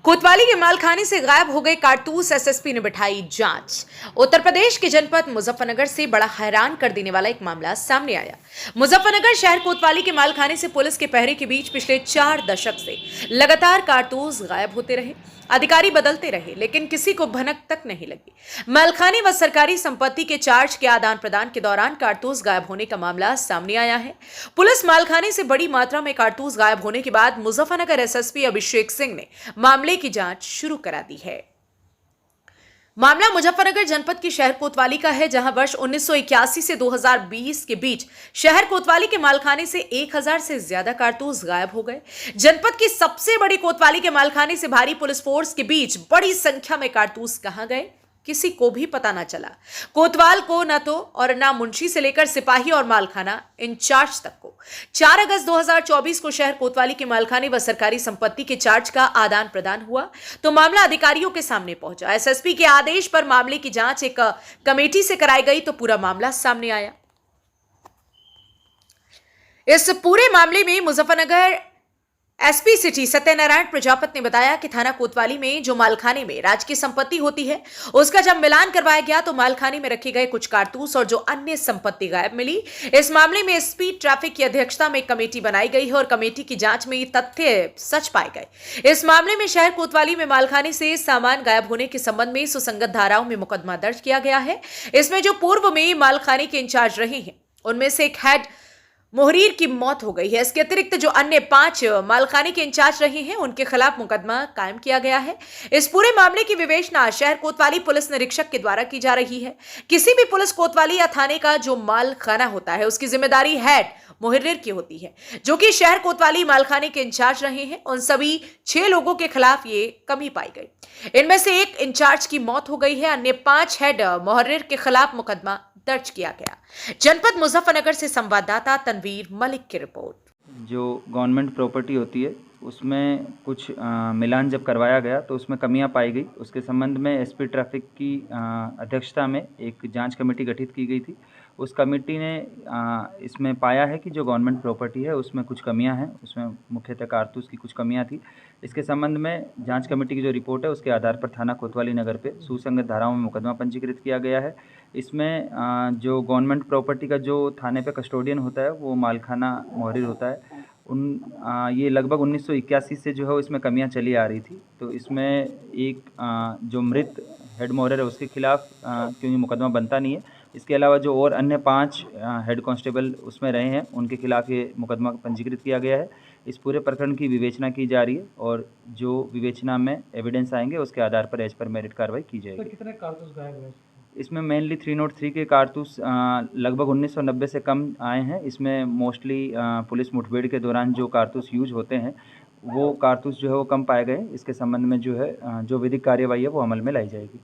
कोतवाली के मालखाने से गायब हो गए कारतूस, एसएसपी ने बिठाई जांच। उत्तर प्रदेश के जनपद मुजफ्फरनगर से बड़ा हैरान कर देने वाला एक मामला सामने आया। मुजफ्फरनगर शहर कोतवाली के मालखाने से पुलिस के पहरे के बीच पिछले 4 दशक से लगातार कारतूस गायब होते रहे। अधिकारी बदलते रहे, लेकिन किसी को भनक तक नहीं लगी। मालखाने व सरकारी संपत्ति के चार्ज के आदान प्रदान के दौरान कारतूस गायब होने का मामला सामने आया है। पुलिस मालखाने से बड़ी मात्रा में कारतूस गायब होने के बाद मुजफ्फरनगर एसएसपी अभिषेक सिंह ने मामले की जांच शुरू करा दी है। मामला मुजफ्फरनगर जनपद की शहर कोतवाली का है, जहां वर्ष 1981 से 2020 के बीच शहर कोतवाली के मालखाने से 1000 से ज्यादा कारतूस गायब हो गए। जनपद की सबसे बड़ी कोतवाली के मालखाने से भारी पुलिस फोर्स के बीच बड़ी संख्या में कारतूस कहां गए, किसी को भी पता ना चला। कोतवाल को न तो और ना मुंशी से लेकर सिपाही और मालखाना इंचार्ज तक को 4 अगस्त 2024 को शहर कोतवाली के मालखाने व सरकारी संपत्ति के चार्ज का आदान प्रदान हुआ तो मामला अधिकारियों के सामने पहुंचा। एसएसपी के आदेश पर मामले की जांच एक कमेटी से कराई गई तो पूरा मामला सामने आया। इस पूरे मामले में मुजफ्फरनगर एसपी सिटी सत्यनारायण प्रजापत ने बताया कि थाना कोतवाली में जो मालखाने में राजकीय संपत्ति होती है, उसका जब मिलान करवाया गया तो मालखाने में रखे गए कुछ कारतूस और जो अन्य संपत्ति गायब मिली। इस मामले में एसपी ट्रैफिक की अध्यक्षता में कमेटी बनाई गई है और कमेटी की जांच में ये तथ्य सच पाए गए। इस मामले में शहर कोतवाली में मालखाने से सामान गायब होने के संबंध में सुसंगत धाराओं में मुकदमा दर्ज किया गया है। इसमें जो पूर्व में मालखाने के इंचार्ज रहे हैं, उनमें से एक हेड मोहरीर की मौत हो गई है। इसके अतिरिक्त जो अन्य 5 मालखाने के इंचार्ज रहे हैं, उनके खिलाफ मुकदमा कायम किया गया है। इस पूरे मामले की विवेचना शहर कोतवाली पुलिस निरीक्षक के द्वारा की जा रही है। किसी भी पुलिस कोतवाली या थाने का जो मालखाना होता है, उसकी जिम्मेदारी हेड मोहरीर की होती है, जो कि शहर कोतवाली मालखाने के इंचार्ज रहे हैं। उन सभी 6 लोगों के खिलाफ ये कमी पाई गई। इनमें से एक इंचार्ज की मौत हो गई है। अन्य 5 हेड मोहरीर के खिलाफ मुकदमा दर्ज किया गया। जनपद मुजफ्फरनगर से संवाददाता तनवीर मलिक की रिपोर्ट। जो गवर्नमेंट प्रॉपर्टी होती है उसमें कुछ मिलान जब करवाया गया तो उसमें कमियां पाई गई। उसके संबंध में एसपी ट्रैफिक की अध्यक्षता में एक जांच कमेटी गठित की गई थी। उस कमेटी ने इसमें पाया है कि जो गवर्नमेंट प्रॉपर्टी है उसमें कुछ कमियां हैं, उसमें मुख्यतः कारतूस की कुछ कमियां थी। इसके संबंध में जांच कमेटी की जो रिपोर्ट है उसके आधार पर थाना कोतवाली नगर पे सुसंगत धाराओं में मुकदमा पंजीकृत किया गया है। इसमें जो गवर्नमेंट प्रॉपर्टी का जो थाने पे कस्टोडियन होता है वो मालखाना मोहरीर होता है। ये लगभग 1981 से जो है इसमें कमियां चली आ रही थी। तो इसमें एक जो मृत हेड मोहरीर है उसके खिलाफ क्योंकि मुकदमा बनता नहीं है, इसके अलावा जो और अन्य 5 हेड कांस्टेबल उसमें रहे हैं उनके खिलाफ ये मुकदमा पंजीकृत किया गया है। इस पूरे प्रकरण की विवेचना की जा रही है और जो विवेचना में एविडेंस आएंगे उसके आधार पर एज पर मेरिट कार्रवाई की जाएगी। तो कितने कारतूस गायब हुए? इसमें मेनली 303 के कारतूस लगभग 1990 से कम आए हैं। इसमें मोस्टली पुलिस मुठभेड़ के दौरान जो कारतूस यूज होते हैं वो कारतूस जो है वो कम पाए गए। इसके संबंध में जो है जो विधिक कार्यवाही है वो अमल में लाई जाएगी।